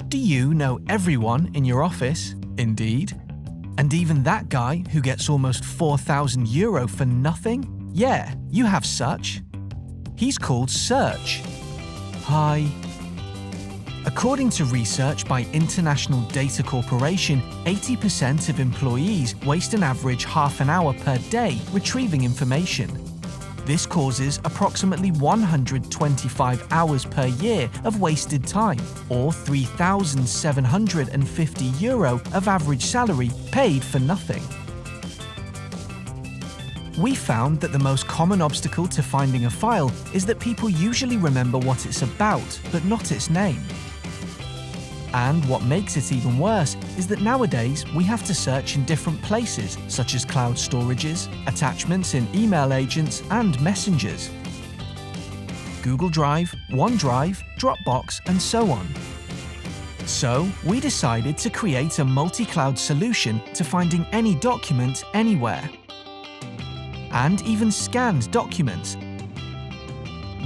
Do you know everyone in your office? Indeed. And even that guy who gets almost €4,000 for nothing? Yeah, you have such. He's called Search. Hi. According to research by International Data Corporation, 80% of employees waste an average half an hour per day retrieving information. This causes approximately 125 hours per year of wasted time, or €3,750 of average salary paid for nothing. We found that the most common obstacle to finding a file is that people usually remember what it's about, but not its name. And what makes it even worse is that nowadays we have to search in different places, such as cloud storages, attachments in email agents and messengers, Google Drive, OneDrive, Dropbox, and so on. So we decided to create a multi-cloud solution to finding any document anywhere, and even scanned documents.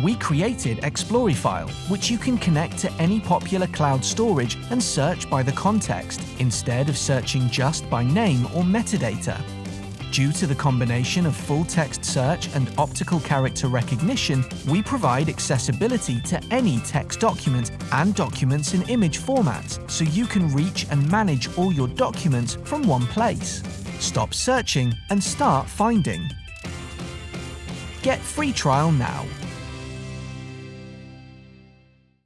We created ExploriFile, which you can connect to any popular cloud storage and search by the context, instead of searching just by name or metadata. Due to the combination of full-text search and optical character recognition, we provide accessibility to any text document and documents in image formats, so you can reach and manage all your documents from one place. Stop searching and start finding. Get free trial now.